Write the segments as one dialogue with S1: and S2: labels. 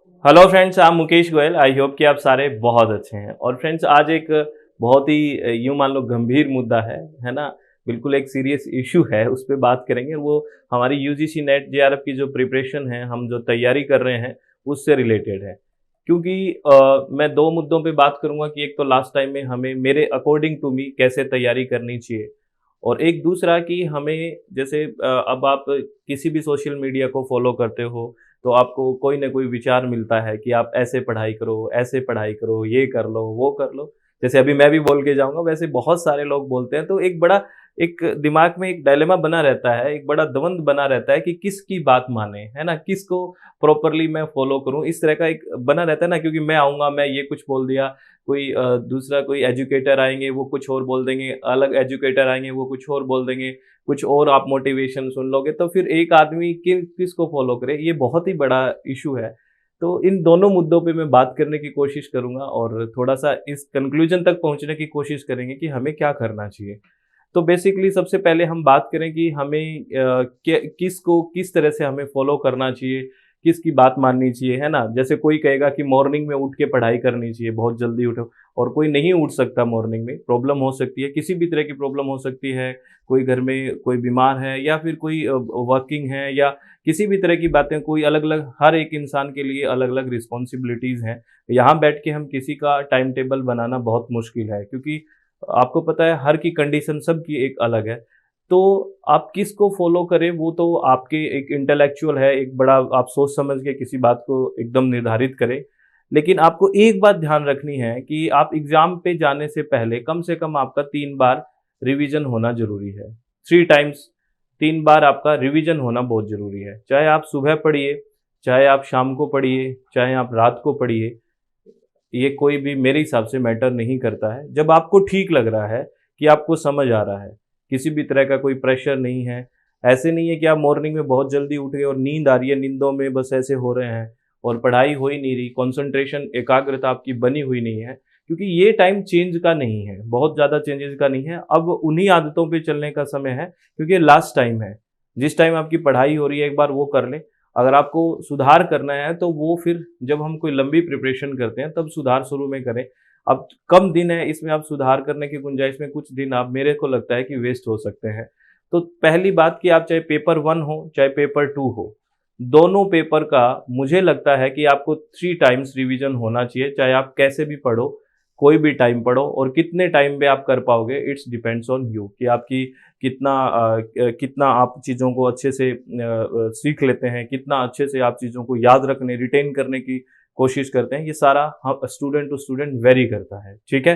S1: Hello friends, I am Mukesh Goyal. I hope कि आप सारे बहुत अच्छे हैं। और फ्रेंड्स, आज एक बहुत ही यूँ मान लो गंभीर मुद्दा है ना? बिल्कुल एक सीरियस इश्यू है, उस पे बात करेंगे। वो हमारी यूजीसी नेट जेआरएफ की जो प्रिपरेशन है, हम जो तैयारी कर रहे हैं, उससे रिलेटेड है। क्योंकि मैं 2 मुद्दों पे बात करूँगा कि एक तो लास्ट टाइम में हमें मेरे अकॉर्डिंग टू मी कैसे तैयारी करनी चाहिए, और एक दूसरा कि हमें जैसे अब आप किसी भी सोशल मीडिया को फॉलो करते हो, तो आपको कोई ना कोई विचार मिलता है कि आप ऐसे पढ़ाई करो, ऐसे पढ़ाई करो, ये कर लो, वो कर लो। जैसे अभी मैं भी बोल के जाऊँगा, वैसे बहुत सारे लोग बोलते हैं, तो एक दिमाग में एक डायलेमा बना रहता है, एक बड़ा द्वंद बना रहता है कि किसकी बात मानें, है ना? किसको प्रॉपरली मैं फॉलो करूँ, इस तरह का एक बना रहता है ना। क्योंकि मैं आऊँगा, मैं ये कुछ बोल दिया, कोई दूसरा कोई एजुकेटर आएँगे, वो कुछ और बोल देंगे, अलग एजुकेटर आएँगे, वो कुछ और बोल देंगे, कुछ और आप मोटिवेशन सुन लोगे, तो फिर एक आदमी किसको फॉलो करे, ये बहुत ही बड़ा इशू है। तो इन दोनों मुद्दों पे मैं बात करने की कोशिश करूँगा, और थोड़ा-सा इस कंक्लूजन तक पहुँचने की कोशिश करेंगे कि हमें क्या करना चाहिए। तो बेसिकली सबसे पहले हम बात करें कि हमें किसको किस तरह से हमें फॉलो करना चाहिए, किसकी बात माननी चाहिए, है ना? जैसे कोई कहेगा कि मॉर्निंग में उठ के पढ़ाई करनी चाहिए, बहुत जल्दी उठो, और कोई नहीं उठ सकता मॉर्निंग में, प्रॉब्लम हो सकती है, किसी भी तरह की प्रॉब्लम हो सकती है। कोई घर में कोई बीमार है, या फिर कोई वर्किंग है, या किसी भी तरह की बातें, कोई अलग-अलग, हर एक इंसान के लिए अलग-अलग रिस्पॉन्सिबिलिटीज़ हैं। यहाँ बैठ के हम किसी का टाइम टेबल बनाना बहुत मुश्किल है, क्योंकि आपको पता है हर की कंडीशन सबकी एक अलग है। तो आप किसको फ़ॉलो करें, वो तो आपके एक इंटेलेक्चुअल है, एक बड़ा आप सोच समझ के किसी बात को एकदम निर्धारित करें। लेकिन आपको एक बात ध्यान रखनी है कि आप एग्ज़ाम पे जाने से पहले कम से कम आपका 3 बार रिवीजन होना ज़रूरी है। 3 टाइम्स 3 बार आपका रिवीजन होना बहुत ज़रूरी है। चाहे आप सुबह पढ़िए, चाहे आप शाम को पढ़िए, चाहे आप रात को पढ़िए, ये कोई भी मेरे हिसाब से मैटर नहीं करता है। जब आपको ठीक लग रहा है कि आपको समझ आ रहा है, किसी भी तरह का कोई प्रेशर नहीं है, ऐसे नहीं है कि आप मॉर्निंग में बहुत जल्दी उठ गए और नींद आ रही है, नींदों में बस ऐसे हो रहे हैं और पढ़ाई हो ही नहीं रही, कंसंट्रेशन, एकाग्रता आपकी बनी हुई नहीं है, क्योंकि ये टाइम चेंज का नहीं है, बहुत ज़्यादा चेंजेस का नहीं है। अब उन्हीं आदतों पे चलने का समय है, क्योंकि लास्ट टाइम है। जिस टाइम आपकी पढ़ाई हो रही है, एक बार वो कर लें। अगर आपको सुधार करना है, तो वो फिर जब हम कोई लंबी प्रिपरेशन करते हैं, तब सुधार शुरू में करें। अब कम दिन है, इसमें आप सुधार करने की गुंजाइश में कुछ दिन आप, मेरे को लगता है कि वेस्ट हो सकते हैं। तो पहली बात कि आप चाहे पेपर 1 हो, चाहे पेपर 2 हो, दोनों पेपर का मुझे लगता है कि आपको 3 टाइम्स रिवीजन होना चाहिए, चाहे आप कैसे भी पढ़ो, कोई भी टाइम पढ़ो, और कितने टाइम में आप कर पाओगे, इट्स डिपेंड्स ऑन यू कि आपकी कितना आप चीज़ों को अच्छे से सीख लेते हैं, कितना अच्छे से आप चीज़ों को याद रखने, रिटेन करने की कोशिश करते हैं। ये सारा स्टूडेंट टू स्टूडेंट वेरी करता है, ठीक है?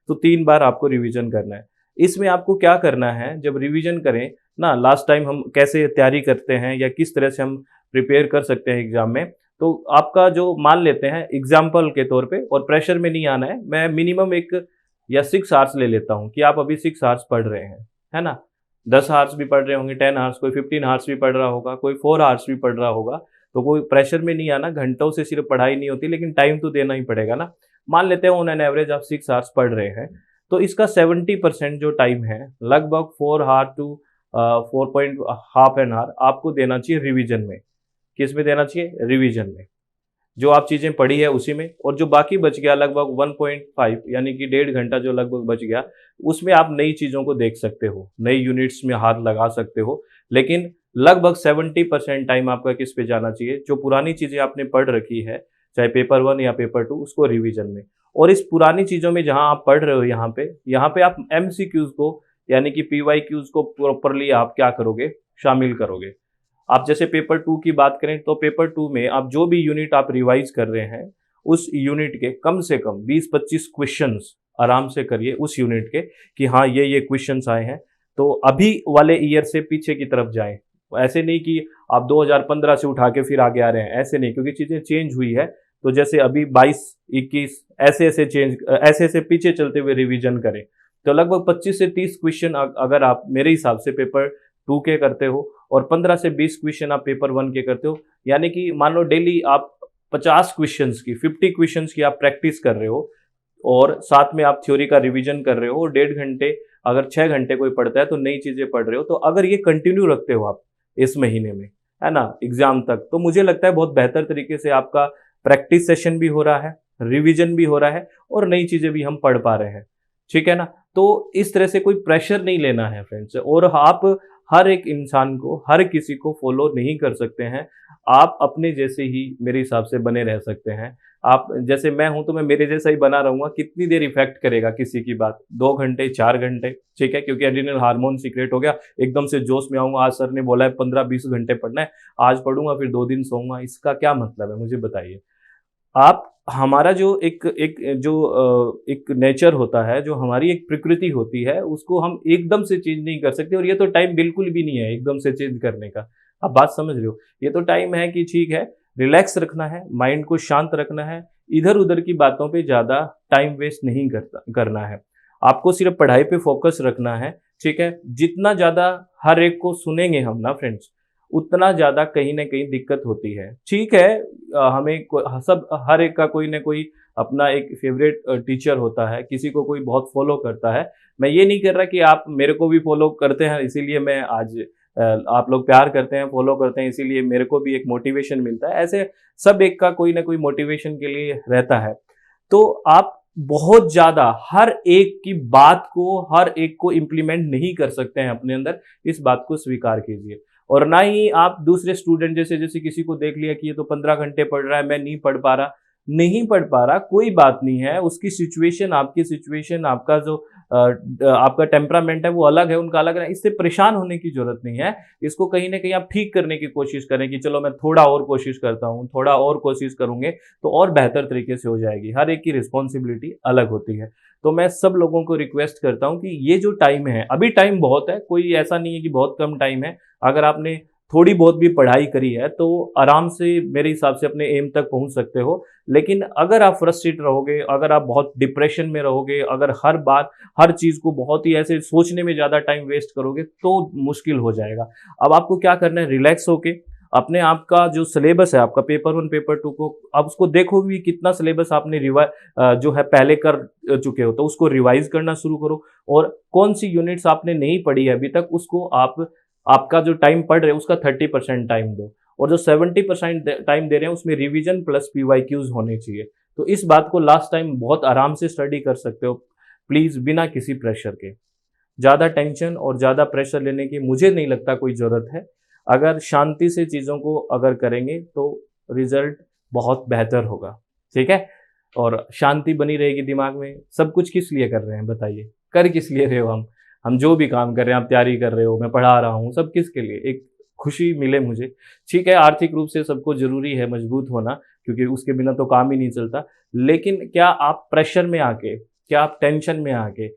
S1: तो 3 बार आपको रिवीजन करना है। इसमें आपको क्या करना है, जब रिवीजन करें ना, लास्ट टाइम हम कैसे तैयारी करते हैं या किस तरह से हम प्रिपेयर कर सकते हैं एग्ज़ाम में, तो आपका जो मान लेते हैं एग्ज़ाम्पल के तौर पे, और प्रेशर में नहीं आना है, मैं मिनिमम 1 या 6 आवर्स ले लेता हूँ कि आप अभी 6 आवर्स पढ़ रहे हैं, है ना? 10 आवर्स भी पढ़ रहे होंगे, 10 आवर्स, कोई 15 आवर्स भी पढ़ रहा होगा, कोई 4 आवर्स भी पढ़ रहा होगा, तो कोई प्रेशर में नहीं आना, घंटों से सिर्फ पढ़ाई नहीं होती, लेकिन टाइम तो देना ही पड़ेगा ना। मान लेते हैं ऑन एन एवरेज आप 6 आवर्स पढ़ रहे हैं, तो इसका 70% जो टाइम है, लगभग 4 hour to 4 point half an hour आपको देना चाहिए रिवीजन में। किस में देना चाहिए? रिवीजन में। जो आप चीज़ें पढ़ी है उसी में, और जो बाकी बच गया लगभग 1.5, यानी कि 1.5 घंटा जो लगभग बच गया, उसमें आप नई चीज़ों को देख सकते हो, नई यूनिट्स में हाथ लगा सकते हो। लेकिन लगभग 70% टाइम आपका किस पे जाना चाहिए? जो पुरानी चीज़ें आपने पढ़ रखी है, चाहे पेपर 1 या पेपर 2, उसको रिवीजन में। और इस पुरानी चीज़ों में जहाँ आप पढ़ रहे हो, यहाँ पे आप एमसीक्यूज़ को, यानी कि पीवाईक्यूज़ को प्रॉपरली आप क्या करोगे? शामिल करोगे। आप जैसे पेपर 2 की बात करें, तो पेपर 2 में आप जो भी यूनिट आप रिवाइज कर रहे हैं, उस यूनिट के कम से कम 20-25 क्वेश्चंस आराम से करिए उस यूनिट के, कि हाँ, ये क्वेश्चंस आए हैं, तो अभी वाले ईयर से पीछे की तरफ जाएं। ऐसे नहीं कि आप 2015 से उठा के फिर आगे आ रहे हैं, ऐसे नहीं, क्योंकि चीज़ें चेंज हुई है। तो जैसे अभी 22-21 ऐसे ऐसे पीछे चलते हुए रिवीजन करें, तो लगभग 25 से 30 क्वेश्चन अगर आप मेरे हिसाब से पेपर 2 के करते हो, और 15 से 20 क्वेश्चन आप पेपर 1 के करते हो, यानी कि मान लो डेली आप 50 क्वेश्चंस की, 50 क्वेश्चंस की आप प्रैक्टिस कर रहे हो, और साथ में आप थ्योरी का रिवीजन कर रहे हो, और 1.5 घंटे, अगर 6 घंटे कोई पढ़ता है तो नई चीज़ें पढ़ रहे हो, तो अगर ये कंटिन्यू रखते हो आप इस महीने में, है ना, एग्ज़ाम तक, तो मुझे लगता है बहुत बेहतर तरीके से आपका प्रैक्टिस सेशन भी हो रहा है, रिवीजन भी हो रहा है और नई चीज़ें भी हम पढ़ पा रहे हैं, ठीक है ना? तो इस तरह से कोई प्रेशर नहीं लेना है फ्रेंड्स, और आप हर एक इंसान को, हर किसी को फॉलो नहीं कर सकते हैं। आप अपने जैसे ही मेरे हिसाब से बने रह सकते हैं। आप जैसे मैं हूँ तो मैं मेरे जैसा ही बना रहूँगा, कितनी देर इफ़ेक्ट करेगा किसी की बात? 2 घंटे, 4 घंटे, ठीक है? क्योंकि एड्रेनल हार्मोन सीक्रेट हो गया, एकदम से जोश में आऊँगा, आज सर ने बोला है 15-20 घंटे पढ़ना है, आज पढ़ूँगा फिर 2 दिन सोऊँगा, इसका क्या मतलब है? मुझे बताइए। आप हमारा जो एक नेचर होता है, जो हमारी एक प्रकृति होती है, उसको हम एकदम से चेंज नहीं कर सकते, और ये तो टाइम बिल्कुल भी नहीं है एकदम से चेंज करने का। आप बात समझ रहे हो? ये तो टाइम है कि ठीक है, रिलैक्स रखना है, माइंड को शांत रखना है, इधर-उधर की बातों पे ज़्यादा टाइम वेस्ट नहीं करना है। आपको सिर्फ पढ़ाई पे फोकस रखना है, ठीक है? जितना ज़्यादा हर एक को सुनेंगे हम ना फ्रेंड्स, उतना ज़्यादा कहीं न कहीं दिक्कत होती है। ठीक है, हमें सब हर एक का कोई न कोई अपना एक फ़ेवरेट टीचर होता है, किसी को कोई बहुत फ़ॉलो करता है। मैं ये नहीं कह रहा कि आप मेरे को भी फ़ॉलो करते हैं इसीलिए मैं आज आप लोग प्यार करते हैं, फ़ॉलो करते हैं इसीलिए मेरे को भी एक मोटिवेशन मिलता है। ऐसे सब एक का कोई न कोई मोटिवेशन के लिए रहता है। तो आप बहुत ज़्यादा हर एक की बात को, हर एक को इम्प्लीमेंट नहीं कर सकते हैं अपने अंदर, इस बात को स्वीकार कीजिए। और ना ही आप दूसरे स्टूडेंट जैसे जैसे किसी को देख लिया कि ये तो 15 घंटे पढ़ रहा है, मैं नहीं पढ़ पा रहा, नहीं पढ़ पा रहा, कोई बात नहीं है। उसकी सिचुएशन, आपकी सिचुएशन, आपका जो आपका टेम्परामेंट है वो अलग है, उनका अलग है। इससे परेशान होने की ज़रूरत नहीं है। इसको कहीं न कहीं आप ठीक करने की कोशिश करें कि चलो मैं थोड़ा और कोशिश करता हूँ, थोड़ा और कोशिश करूँगे तो और बेहतर तरीके से हो जाएगी। हर एक की रिस्पॉन्सिबिलिटी अलग होती है। तो मैं सब लोगों को रिक्वेस्ट करता हूँ कि ये जो टाइम है, अभी टाइम बहुत है, कोई ऐसा नहीं है कि बहुत कम टाइम है। अगर आपने थोड़ी बहुत भी पढ़ाई करी है तो आराम से मेरे हिसाब से अपने एम तक पहुंच सकते हो। लेकिन अगर आप फ्रस्ट्रेट रहोगे, अगर आप बहुत डिप्रेशन में रहोगे, अगर हर बात, हर चीज़ को बहुत ही ऐसे सोचने में ज़्यादा टाइम वेस्ट करोगे तो मुश्किल हो जाएगा। अब आपको क्या करना है, रिलैक्स होके अपने आप का जो सिलेबस है आपका पेपर 1 पेपर 2 को आप उसको देखो भी कितना सिलेबस आपने जो है पहले कर चुके हो, तो उसको रिवाइज़ करना शुरू करो। और कौन-सी यूनिट्स आपने नहीं पढ़ी है अभी तक उसको आपका जो टाइम पढ़ रहे हो उसका 30% टाइम दो, और जो 70% टाइम दे रहे हैं उसमें रिवीजन प्लस पीवाईक्यूज होने चाहिए। तो इस बात को लास्ट टाइम बहुत आराम से स्टडी कर सकते हो, प्लीज़ बिना किसी प्रेशर के। ज़्यादा टेंशन और ज़्यादा प्रेशर लेने की मुझे नहीं लगता कोई ज़रूरत है। अगर शांति से चीज़ों को अगर करेंगे तो रिज़ल्ट बहुत बेहतर होगा, ठीक है? और शांति बनी रहेगी दिमाग में। सब कुछ किस लिए कर रहे हैं बताइए? कर किस लिए रहे हो हम? हम जो भी काम कर रहे हैं, आप तैयारी कर रहे हो, मैं पढ़ा रहा हूँ, सब किसके लिए? एक खुशी मिले मुझे। ठीक है, आर्थिक रूप से सबको ज़रूरी है मजबूत होना, क्योंकि उसके बिना तो काम ही नहीं चलता। लेकिन क्या आप प्रेशर में आके, क्या आप टेंशन में आके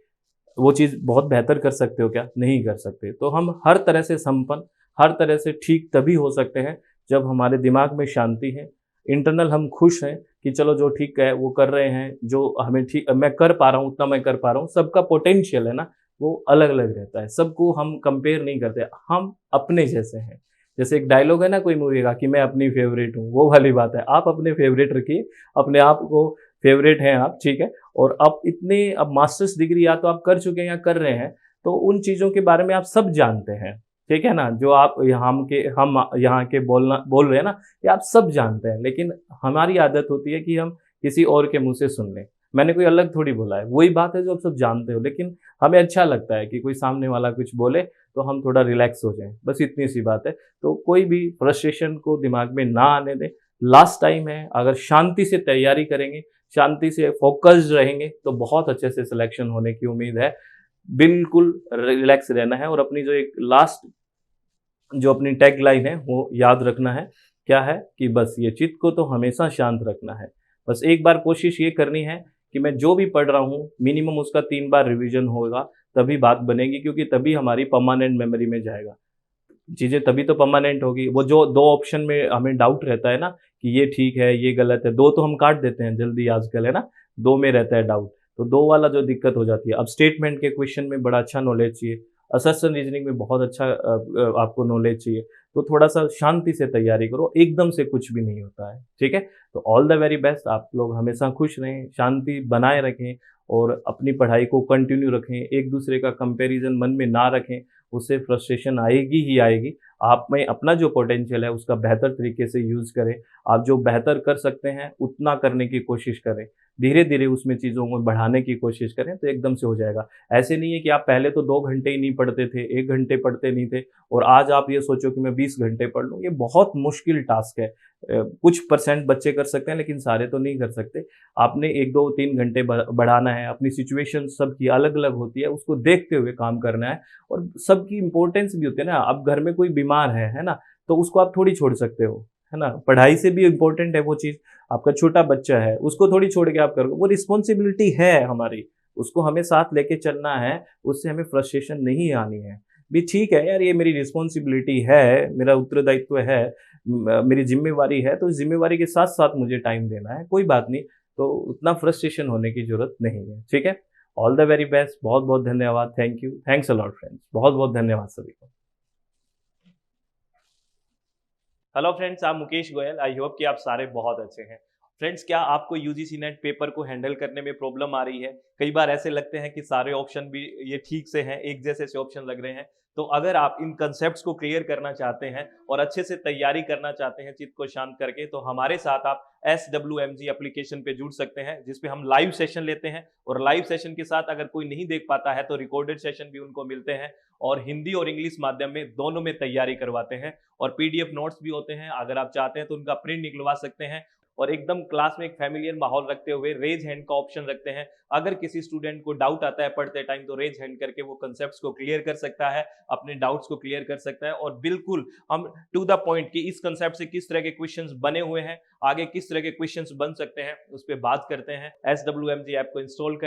S1: वो चीज़ बहुत बेहतर कर सकते हो क्या? नहीं कर सकते। तो हम हर तरह से संपन्न, हर तरह से ठीक तभी हो सकते हैं जब हमारे दिमाग में शांति है, इंटरनल हम खुश हैं कि चलो जो ठीक है वो कर रहे हैं, जो हमें ठीक मैं कर पा रहा हूँ उतना मैं कर पा रहा हूँ। सबका पोटेंशियल है ना, वो अलग-अलग रहता है। सबको हम कंपेयर नहीं करते, हम अपने जैसे हैं। जैसे एक डायलॉग है ना कोई मूवी का कि मैं अपनी फ़ेवरेट हूँ, वो वाली बात है। आप अपने फ़ेवरेट रखिए, अपने आप को फ़ेवरेट हैं आप, ठीक है? और अब इतने अब मास्टर्स डिग्री या तो आप कर चुके हैं या कर रहे हैं, तो उन चीज़ों के बारे में आप सब जानते हैं, ठीक है ना? जो आप हम यहाँ के बोल रहे हैं ना, ये आप सब जानते हैं, लेकिन हमारी आदत होती है कि हम किसी और के मुँह से सुन लें। मैंने कोई अलग थोड़ी बोला है, वही बात है जो आप सब जानते हो, लेकिन हमें अच्छा लगता है कि कोई सामने वाला कुछ बोले, तो हम थोड़ा रिलैक्स हो जाएँ, बस इतनी सी बात है। तो कोई भी फ्रस्ट्रेशन को दिमाग में ना आने दें, लास्ट टाइम है, अगर शांति से तैयारी करेंगे, शांति से फ़ोकस्ड रहेंगे, तो बहुत अच्छे से सिलेक्शन होने की उम्मीद है। बिल्कुल रिलैक्स रहना है, और अपनी जो एक लास्ट जो अपनी टैगलाइन है, वो याद रखना है। क्या है कि बस ये चित्त को तो हमेशा शांत रखना है। बस एक बार कोशिश ये करनी है कि मैं जो भी पढ़ रहा हूँ, मिनिमम उसका 3 बार रिवीजन होगा, तभी बात बनेगी, क्योंकि तभी हमारी परमानेंट मेमोरी में जाएगा। चीज़ें तभी तो परमानेंट होगी। वो जो 2 ऑप्शन में हमें डाउट रहता है ना कि ये ठीक है, ये गलत है, 2 तो हम काट देते हैं जल्दी आजकल, है ना? 2 में रहता है डाउट, तो 2 वाला जो दिक्कत हो जाती है। अब स्टेटमेंट के क्वेश्चन में बड़ा अच्छा नॉलेज चाहिए, असर्शन रीजनिंग में बहुत अच्छा आपको नॉलेज चाहिए, तो थोड़ा-सा शांति से तैयारी करो, एकदम से कुछ भी नहीं होता है, ठीक है? तो ऑल द वेरी बेस्ट, आप लोग हमेशा खुश रहें, शांति बनाए रखें और अपनी पढ़ाई को कंटिन्यू रखें, एक-दूसरे का कंपैरिज़न मन में ना रखें, उससे फ्रस्ट्रेशन आएगी ही आएगी। आप में अपना जो पोटेंशियल है उसका बेहतर तरीके से यूज़ करें। आप जो बेहतर कर सकते हैं उतना करने की कोशिश करें। धीरे-धीरे उसमें चीज़ों को बढ़ाने की कोशिश करें तो एकदम से हो जाएगा। ऐसे नहीं है कि आप पहले तो 2 घंटे ही नहीं पढ़ते थे, 1 घंटे पढ़ते नहीं थे और आज आप ये सोचो कि मैं 20 घंटे पढ़ लूँ, ये बहुत मुश्किल टास्क है। कुछ परसेंट बच्चे कर सकते हैं लेकिन सारे तो नहीं कर सकते। आपने 1, 2, 3 घंटे बढ़ाना है, अपनी सिचुएशन सबकी अलग-अलग होती है, उसको देखते हुए काम करना है और सबकी इम्पोर्टेंस भी होती है ना। अब घर में कोई बीमार है ना? तो उसको आप थोड़ी छोड़ सकते हो, है ना? पढ़ाई से भी इम्पोर्टेंट है वो चीज़। आपका छोटा बच्चा है, उसको थोड़ी छोड़ के आप करोगे, वो रिस्पॉन्सिबिलिटी है हमारी, उसको हमें साथ लेके चलना है, उससे हमें फ्रस्ट्रेशन नहीं आनी है। भी ठीक है यार, ये मेरी रिस्पॉन्सिबिलिटी है, मेरा उत्तरदायित्व है, मेरी ज़िम्मेवारी है, तो इस ज़िम्मेवारी के साथ-साथ मुझे टाइम देना है, कोई बात नहीं, तो उतना फ्रस्ट्रेशन होने की ज़रूरत नहीं है, ठीक है? ऑल द वेरी बेस्ट, बहुत-बहुत धन्यवाद, thank you, thanks a lot friends, बहुत-बहुत धन्यवाद सभी को। Hello friends, I am Mukesh Goyal. I hope कि आप सारे बहुत अच्छे हैं। फ्रेंड्स, क्या आपको यूजीसी नेट पेपर को हैंडल करने में प्रॉब्लम आ रही है? कई बार ऐसे लगते हैं कि सारे ऑप्शन भी ये ठीक से हैं, एक जैसे से ऑप्शन लग रहे हैं। तो अगर आप इन कंसेप्ट्स को क्लियर करना चाहते हैं और अच्छे से तैयारी करना चाहते हैं चित्त को शांत करके, तो हमारे साथ आप SWMG एप्लीकेशन पे जुड़ सकते हैं, जिसपे हम लाइव सेशन लेते हैं और लाइव सेशन के साथ अगर कोई नहीं देख पाता है तो रिकॉर्डेड सेशन भी उनको मिलते हैं और हिंदी और इंग्लिश माध्यम में दोनों में तैयारी करवाते हैं और पीडीएफ नोट्स भी होते हैं। अगर आप चाहते हैं तो उनका प्रिंट निकलवा सकते हैं और एकदम क्लास में एक फैमिलियर माहौल रखते हुए रेज हैंड का ऑप्शन रखते हैं। अगर किसी स्टूडेंट को डाउट आता है पढ़ते टाइम तो रेज हैंड करके वो कंसेप्ट्स को क्लियर कर सकता है, अपने डाउट्स को क्लियर कर सकता है और बिल्कुल हम टू द पॉइंट कि इस कंसेप्ट से किस तरह के क्वेश्चंस बने हुए हैं, आगे किस तरह के क्वेश्चंस बन सकते हैं, उस पर बात करते हैं। SWMG ऐप को इंस्टॉल करें।